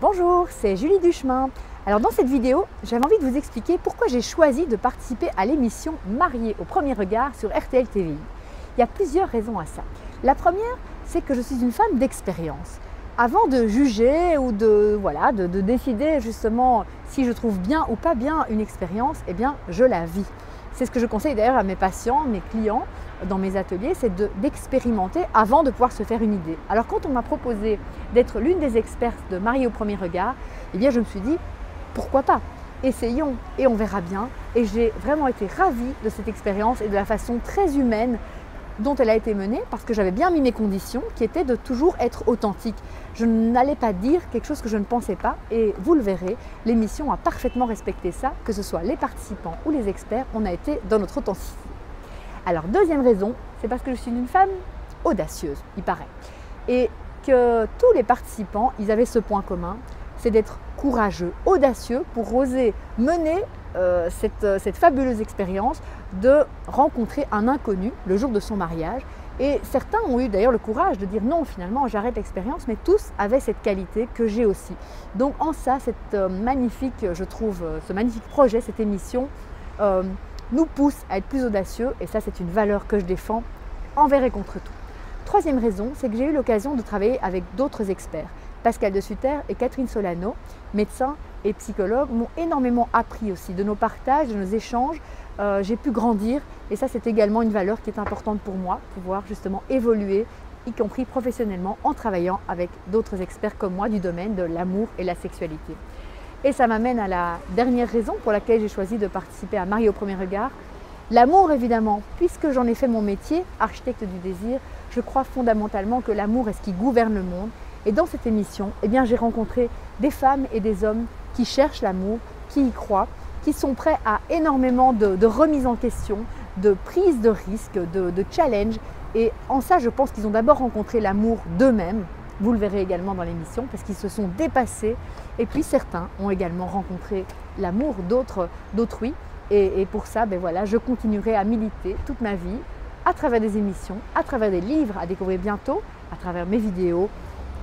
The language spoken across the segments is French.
Bonjour, c'est Julie Duchemin. Alors dans cette vidéo, j'avais envie de vous expliquer pourquoi j'ai choisi de participer à l'émission Mariée au premier regard sur RTL TVI. Il y a plusieurs raisons à ça. La première, c'est que je suis une femme d'expérience. Avant de juger ou de décider justement si je trouve bien ou pas bien une expérience, eh bien je la vis. C'est ce que je conseille d'ailleurs à mes patients, mes clients dans mes ateliers, c'est d'expérimenter avant de pouvoir se faire une idée. Alors quand on m'a proposé d'être l'une des expertes de Mariée au premier regard, eh bien je me suis dit pourquoi pas, essayons et on verra bien. Et j'ai vraiment été ravie de cette expérience et de la façon très humaine dont elle a été menée, parce que j'avais bien mis mes conditions qui étaient de toujours être authentique. Je n'allais pas dire quelque chose que je ne pensais pas et vous le verrez, l'émission a parfaitement respecté ça, que ce soit les participants ou les experts, on a été dans notre authenticité. Alors deuxième raison, c'est parce que je suis une femme audacieuse, il paraît, et que tous les participants, ils avaient ce point commun, c'est d'être courageux, audacieux pour oser mener cette fabuleuse expérience de rencontrer un inconnu le jour de son mariage. Et certains ont eu d'ailleurs le courage de dire non, finalement j'arrête l'expérience, mais tous avaient cette qualité que j'ai aussi. Donc en ça, cette magnifique, je trouve, ce magnifique projet, cette émission nous pousse à être plus audacieux, et ça c'est une valeur que je défends envers et contre tout. Troisième raison, c'est que j'ai eu l'occasion de travailler avec d'autres experts. Pascal de Sutter et Catherine Solano, médecins et psychologues, m'ont énormément appris aussi de nos partages, de nos échanges. J'ai pu grandir et ça c'est également une valeur qui est importante pour moi, pouvoir justement évoluer, y compris professionnellement, en travaillant avec d'autres experts comme moi du domaine de l'amour et la sexualité. Et ça m'amène à la dernière raison pour laquelle j'ai choisi de participer à Mariée au premier regard. L'amour évidemment, puisque j'en ai fait mon métier, architecte du désir, je crois fondamentalement que l'amour est ce qui gouverne le monde. Et dans cette émission, eh bien, j'ai rencontré des femmes et des hommes qui cherchent l'amour, qui y croient, qui sont prêts à énormément de remises en question, de prise de risque, de challenge. Et en ça, je pense qu'ils ont d'abord rencontré l'amour d'eux-mêmes. Vous le verrez également dans l'émission, parce qu'ils se sont dépassés. Et puis certains ont également rencontré l'amour d'autrui. Et pour ça, ben voilà, je continuerai à militer toute ma vie à travers des émissions, à travers des livres à découvrir bientôt, à travers mes vidéos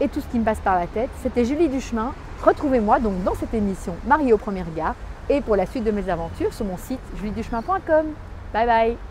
et tout ce qui me passe par la tête. C'était Julie Duchemin. Retrouvez-moi donc dans cette émission Mariée au premier regard et pour la suite de mes aventures sur mon site julieduchemin.com. Bye bye.